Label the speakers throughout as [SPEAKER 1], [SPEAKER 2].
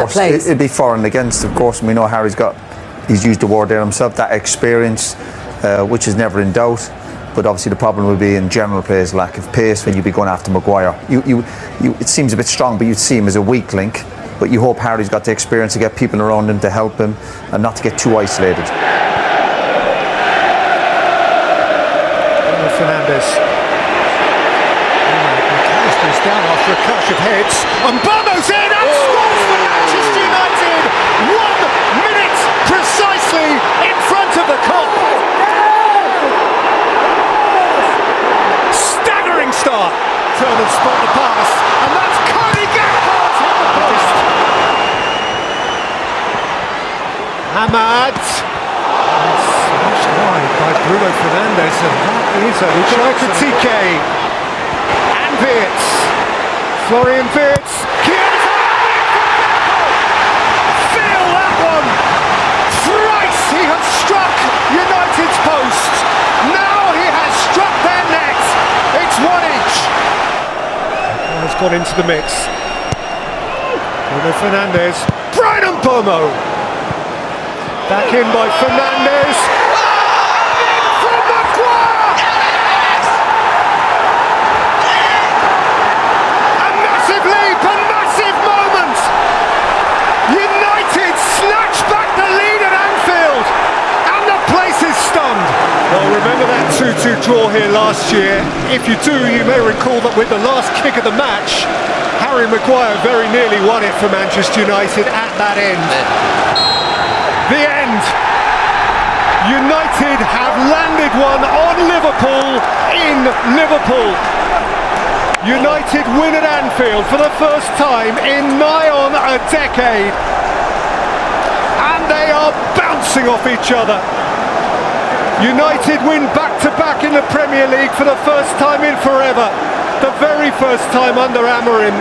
[SPEAKER 1] It'd be for and against, of course, and we know he's used the word there himself, that experience, which is never in doubt. But obviously the problem will be in general players' lack of pace when you be going after Maguire. It seems a bit strong, but you'd see him as a weak link. But you hope Harry's got the experience to get people around him to help him and not to get too isolated.
[SPEAKER 2] Fernandes. McAllister's down after a clash of heads. And Bono's in and scores for Manchester United! 1 minute precisely in front of the Kop. Staggering start. Turn and spot the pass. And that's Cody Gakpo's hit the post. Ahmad. Smashed wide by Bruno Fernandes, and that is a Ekitike. And Wirtz. Florian Wirtz. Feel that one! Thrice he has struck United's post. Now he has struck their net. It's 1 each. Has got into the mix. Bruno Fernandes. Brian Mbomo. Back in by Fernandes. From Maguire! A massive leap, a massive moment! United snatch back the lead at Anfield, and the place is stunned. Well, remember that 2-2 draw here last year? If you do, you may recall that with the last kick of the match, Harry Maguire very nearly won it for Manchester United at that end. The end. United have landed one on Liverpool in Liverpool. United win at Anfield for the first time in nigh on a decade. And they are bouncing off each other. United win back-to-back in the Premier League for the first time in forever. The very first time under Amorim.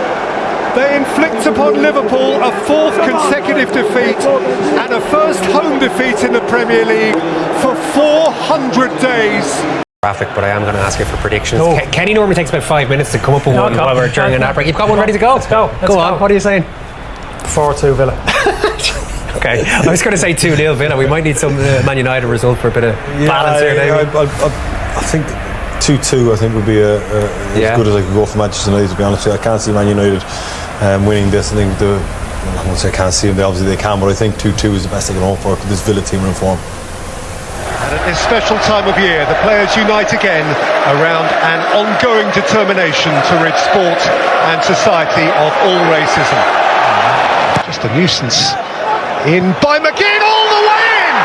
[SPEAKER 2] They inflict upon Liverpool a 4th consecutive defeat and a first home defeat in the Premier League for 400 days.
[SPEAKER 3] Traffic, but I am going to ask you for predictions. Kenny normally takes about 5 minutes to come up with one while we're during an ad break. You've got one ready to go?
[SPEAKER 4] Let's go.
[SPEAKER 3] Go on, what are you saying?
[SPEAKER 4] 4-2 Villa.
[SPEAKER 3] Okay, I was going to say 2-0 Villa. We might need some Man United result for a bit of balance here, David.
[SPEAKER 5] I think 2-2 I think would be as good as I could go for Manchester United, to be honest with you. I can't see Man United winning this. I think I won't say I can't see them, obviously they can, but I think 2-2 is the best they can hope for because this Villa team are in form.
[SPEAKER 2] And at this special time of year, the players unite again around an ongoing determination to rid sport and society of all racism. Just a nuisance. In by McGinn, all the way in!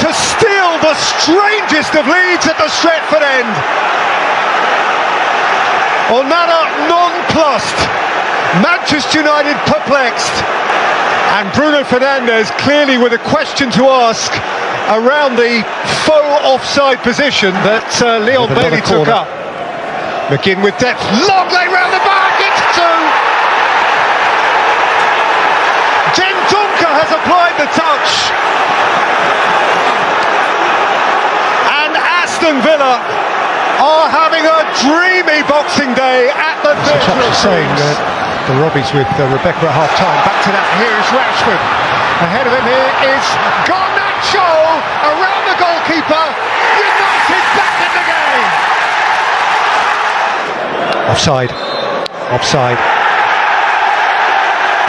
[SPEAKER 2] To steal the strangest of leads at the Stretford end. Onana nonplussed. Manchester United perplexed. And Bruno Fernandes clearly with a question to ask around the faux offside position that Leon Bailey took up. McGinn with depth, long lay round the back, it's 2! Dendoncker has applied the touch. And Aston Villa are having a dreamy Boxing Day at the theatre. The Robbies with Rebecca at half-time. Back to that, here is Rashford. Ahead of him here is Garnacho around the goalkeeper. United back in the game. Offside.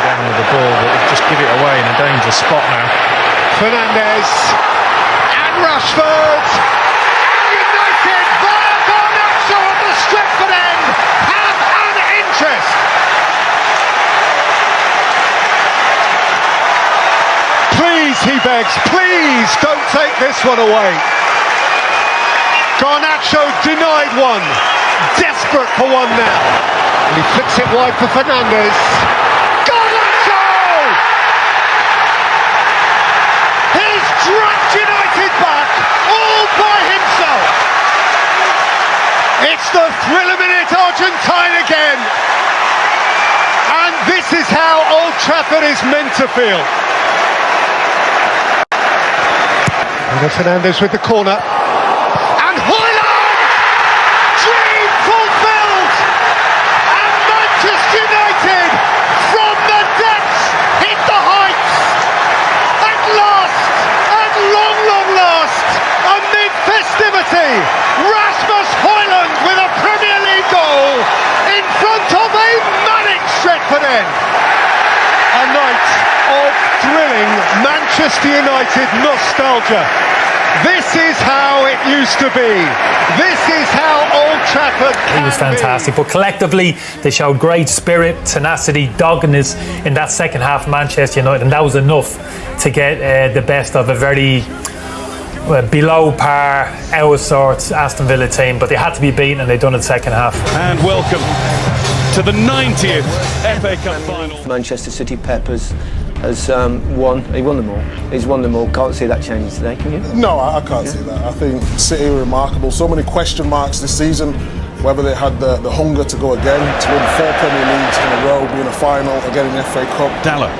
[SPEAKER 4] Down with the ball, but we'll just give it away in a dangerous spot now.
[SPEAKER 2] Fernandes and Rashford. And United via Garnacho at the Stretford end have an interest. Please, he begs, please don't take this one away. Garnacho denied one, desperate for one now. And he flicks it wide for Fernandes. Garnacho! He's dragged United back all by himself. It's the Thriller-Minute Argentine again. And this is how Old Trafford is meant to feel. Bruno Fernandes with the corner. And Højlund! Dream fulfilled! then, a night of thrilling Manchester United nostalgia. This is how it used to be. This is how Old Trafford can
[SPEAKER 6] He was fantastic, but collectively they showed great spirit, tenacity, doggedness in that second half of Manchester United, and that was enough to get the best of a very below par, out of sorts Aston Villa team, but they had to be beaten and they done it second half.
[SPEAKER 2] And welcome to the 90th FA Cup final.
[SPEAKER 7] Manchester City Peppers has won. He won them all. He's won them all. Can't see that changing today, can you?
[SPEAKER 8] No, I can't see that. I think City are remarkable. So many question marks this season. Whether they had the hunger to go again, to win 4 Premier Leagues in a row, be in a final, again in the FA Cup.
[SPEAKER 2] Dalot.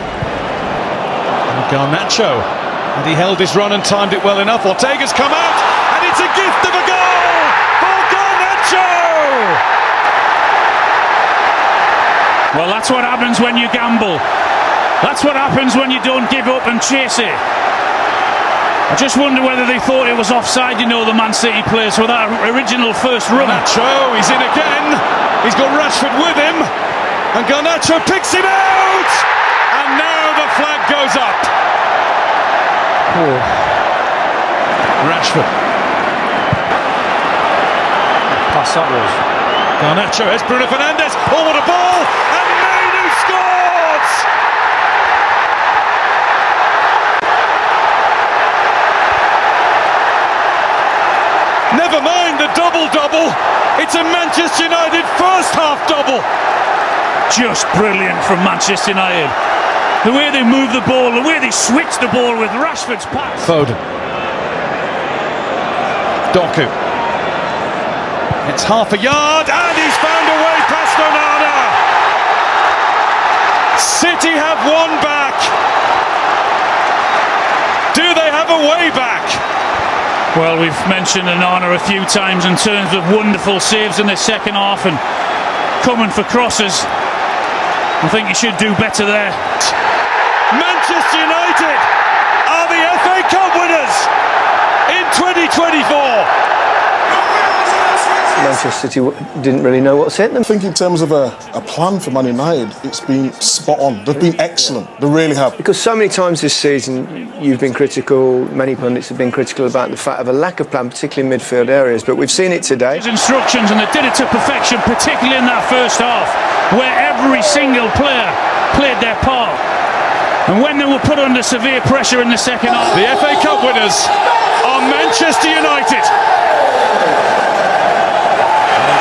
[SPEAKER 2] And Garnacho. And he held his run and timed it well enough. Ortega's come out, and it's a gift of a goal for Garnacho!
[SPEAKER 9] Well, that's what happens when you gamble. That's what happens when you don't give up and chase it. I just wonder whether they thought it was offside, you know, the Man City players for that original first run.
[SPEAKER 2] Garnacho, he's in again. He's got Rashford with him. And Garnacho picks him out! And now the flag goes up. Oh. Rashford.
[SPEAKER 4] Pass that was.
[SPEAKER 2] Garnacho, it's Bruno Fernandes. Oh, what a ball! And Mainu scores! Never mind the double-double. It's a Manchester United first half double.
[SPEAKER 9] Just brilliant from Manchester United. The way they move the ball, the way they switch the ball with Rashford's pass.
[SPEAKER 2] Foden. Doku. It's half a yard, and he's found a way past Onana. City have one back. Do they have a way back?
[SPEAKER 9] Well, we've mentioned Onana a few times in terms of wonderful saves in the second half and coming for crosses. I think you should do better there.
[SPEAKER 2] Manchester United are the FA Cup winners in 2024.
[SPEAKER 7] Manchester City didn't really know what hit them.
[SPEAKER 8] I think in terms of a plan for Man United, it's been spot on. They've been excellent. They really have.
[SPEAKER 7] Because so many times this season you've been critical, many pundits have been critical about the fact of a lack of plan, particularly in midfield areas, but we've seen it today.
[SPEAKER 9] Instructions, and they did it to perfection, particularly in that first half, where every single player played their part. And when they were put under severe pressure in the second half...
[SPEAKER 2] The FA Cup winners are Manchester United.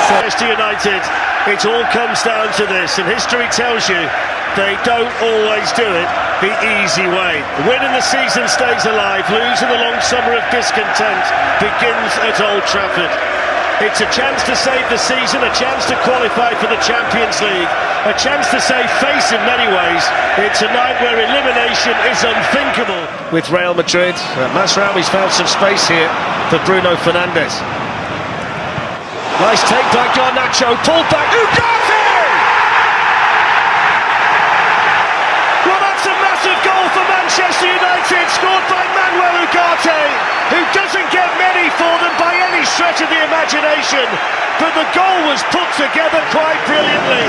[SPEAKER 10] Manchester United, it all comes down to this, and history tells you they don't always do it the easy way. Winning the season stays alive, losing the long summer of discontent begins at Old Trafford. It's a chance to save the season, a chance to qualify for the Champions League, a chance to save face in many ways. It's a night where elimination is unthinkable. With Real Madrid, Masraoui's found some space here for Bruno Fernandes. Nice take by Garnacho, pulled back, Ugarte! Well, that's a massive goal for Manchester United, scored by Manuel Ugarte, who doesn't get many for them by any stretch of the imagination, but the goal was put together quite brilliantly.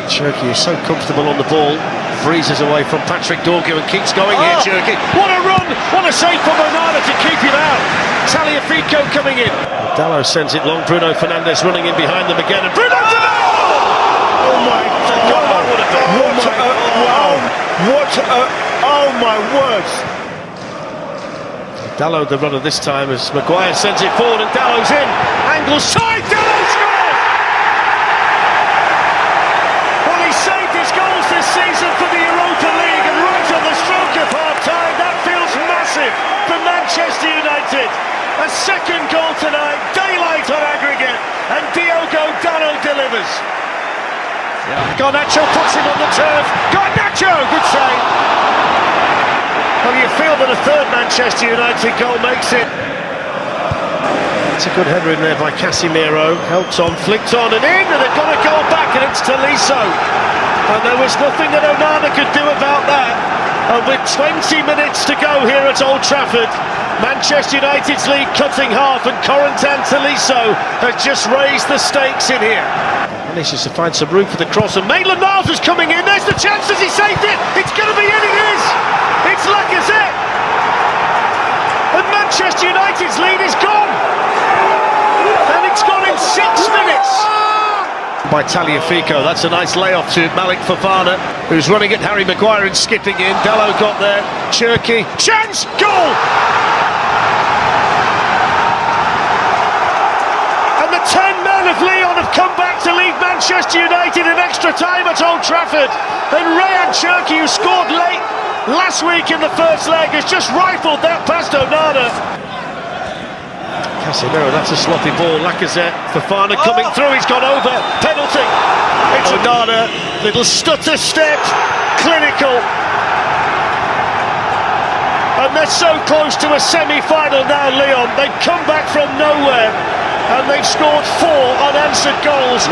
[SPEAKER 10] Cherki is so comfortable on the ball, freezes away from Patrick Dorgu and keeps going here, Cherki. What a run, what a save from Onana to keep him out. Tagliafico coming in. Dalot sends it long, Bruno Fernandes running in behind them again, and Bruno Fernandes! Oh my God, what a goal! Oh my words! Dalot the runner this time as Maguire sends it forward and Dalot's in. Angles side, Dalot scores! Well, he saved his goals this season for the Europa League, and right on the stroke of half-time, that feels massive for Manchester United. A second goal tonight, daylight on aggregate, and Diogo Dalot delivers. Garnacho puts him on the turf. Garnacho, good save. Well, you feel that a third Manchester United goal makes it. It's a good header in there by Casemiro. Helped on, flicked on and in, and they've got a goal back, and it's Tolisso. And there was nothing that Onana could do about that. And with 20 minutes to go here at Old Trafford, Manchester United's lead cutting half, and Corentin Tolisso has just raised the stakes in here. Manages to find some room for the cross, and Maitland-Niles is coming in. There's the chance. Has he saved it? It's going to be in. It is. It's Lacazette. And Manchester United's lead is gone. And it's gone in 6 minutes. By Tagliafico, that's a nice layoff to Malik Fofana, who's running at Harry Maguire and skipping in. Dalot got there. Cherki. Chance. Goal. And the 10 men of Lyon have come back to lead Manchester United in extra time at Old Trafford. And Rayan Cherki, who scored late last week in the first leg, has just rifled that past Onana. Casemiro, that's a sloppy ball. Lacazette, Fofana coming through, he's gone over. Penalty. It's Onana, little stutter step, clinical. And they're so close to a semi-final now, Lyon. They've come back from nowhere. And they've scored 4 unanswered goals.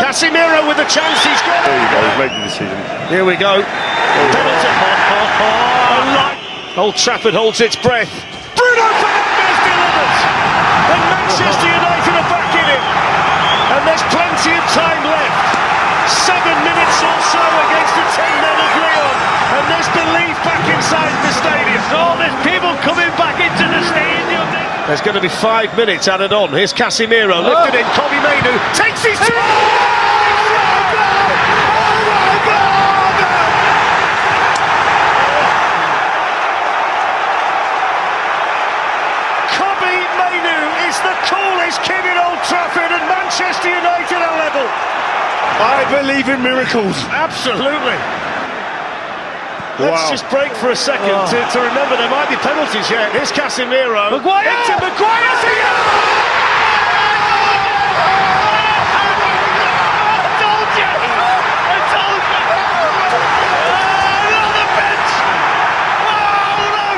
[SPEAKER 10] Casemiro with a chance, he's got it.
[SPEAKER 8] There you go, he's made the decision.
[SPEAKER 10] Here we go. Penalty. Old Trafford holds its breath. Bruno Fernandes delivers. And Manchester United are back in it. And there's plenty of time left. 7 minutes or so against the 10 men of Lyon. And there's belief back inside the stadium. Oh, there's people coming back into the stadium. There's going to be 5 minutes added on. Here's Casemiro, lifted in. Kobbie Mainoo takes his time. Kobbie Mainoo is the coolest kid in Old Trafford, and Manchester United are level.
[SPEAKER 8] I believe in miracles.
[SPEAKER 10] Absolutely. Let's just break for a second to remember there might be penalties yet. Here's Casemiro.
[SPEAKER 2] Maguire!
[SPEAKER 10] Into Maguire's here!
[SPEAKER 2] I told you! On the bench!
[SPEAKER 10] Oh no!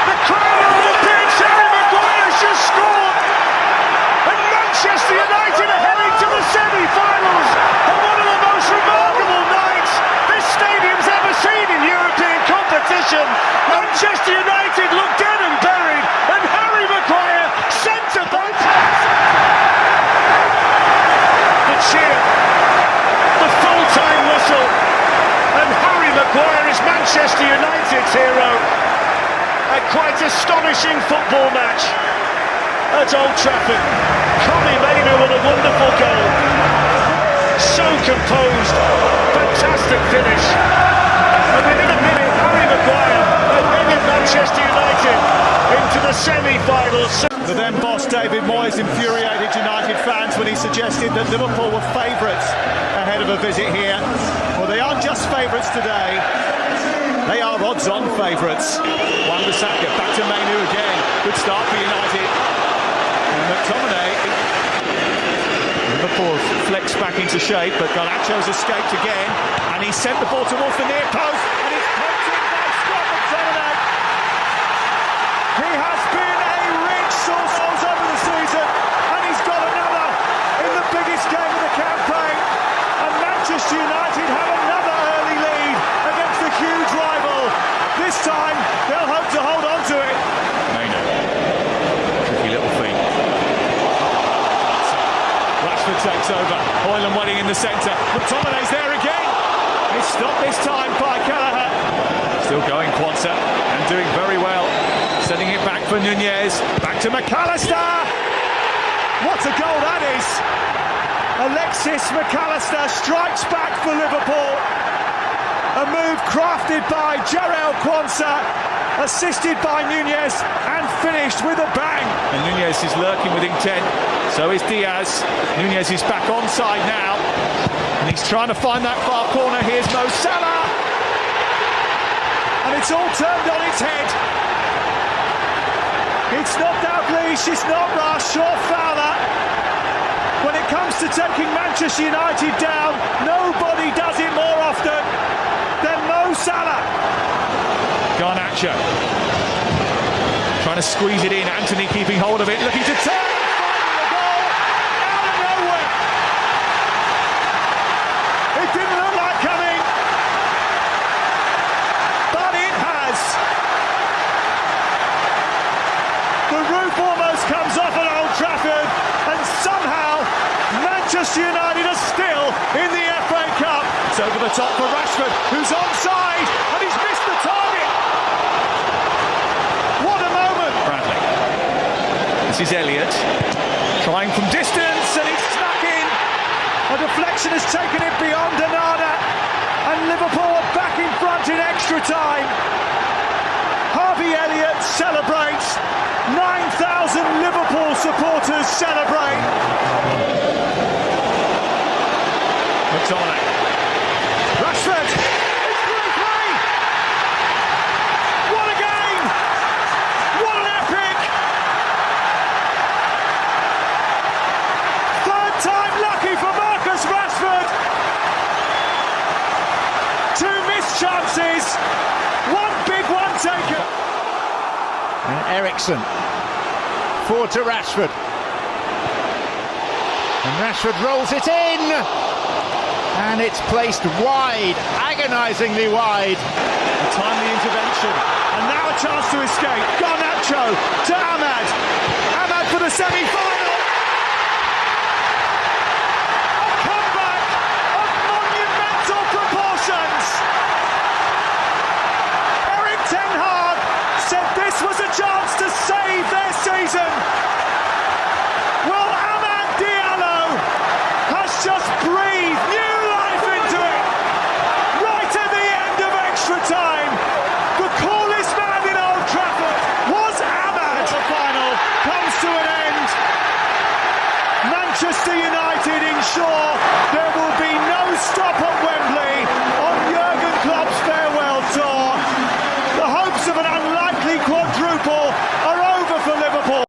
[SPEAKER 10] The crowd on the pitch! Harry Maguire's just scored! And Manchester United are heading to the semi-finals of one of the most remarkable nights this stadium's ever seen in European competition. Manchester United look dead and buried, and Harry Maguire centre back. The cheer, the full-time whistle, and Harry Maguire is Manchester United's hero. A quite astonishing football match at Old Trafford. Kobbie Mainoo with a wonderful goal. So composed, fantastic finish. And within a minute, Harry Maguire are bringing Manchester United into the semi-finals.
[SPEAKER 2] The then boss David Moyes infuriated United fans when he suggested that Liverpool were favourites ahead of a visit here. Well, they aren't just favourites today, they are odds-on favourites. Wan-Bissaka back to Mainoo again. Good start for United. And McTominay. Liverpool flicks back into shape, but Garnacho's escaped again, and he sent the ball towards the near post, and it's popped in by Scott McTominay. He has been a rich source over the season, and he's got another in the biggest game of the campaign. And Manchester United have another early lead against a huge rival. This time, they'll hope to hold on to it.
[SPEAKER 11] Mainoo, tricky little feet.
[SPEAKER 2] Rashford takes over. Hoyland waiting in the centre. McTominay's there again. It's stopped this time by Callagher. Still going, Quansah, and doing very well. Sending it back for Nunez. Back to McAllister. What a goal that is. Alexis McAllister strikes back for Liverpool. A move crafted by Jarell Quansah, assisted by Nunez, and finished with a bang. And Nunez is lurking with intent. So is Diaz. Nunez is back onside now. And he's trying to find that far corner. Here's Mo Salah. And it's all turned on its head. It's not Dalglish, it's not Rush or Fowler. When it comes to taking Manchester United down, nobody does it more often than Mo Salah. Garnacho trying to squeeze it in. Anthony keeping hold of it, looking to turn. Comes off at Old Trafford, and somehow Manchester United are still in the FA Cup. It's over the top for Rashford, who's onside, and he's missed the target. What a moment!
[SPEAKER 11] Bradley. This is Elliott.
[SPEAKER 2] Trying from distance, and it's snuck in. A deflection has taken it beyond Onana, and Liverpool are back in front in extra time. Harvey Elliott celebrates. 9,000 Liverpool supporters celebrate. McTominay. Rashford. It's 3-3. What a game. What an epic. Third time lucky for Marcus Rashford. 2 missed chances. 1 big one taken.
[SPEAKER 12] And Eriksen forward to Rashford, and Rashford rolls it in, and it's placed wide, agonisingly wide.
[SPEAKER 2] A timely intervention, and now a chance to escape. Garnacho to Ahmad. Ahmad for the semi-final. A comeback of monumental proportions. Erik ten Hag said this was a chance to save their season. Well, Amad Diallo has just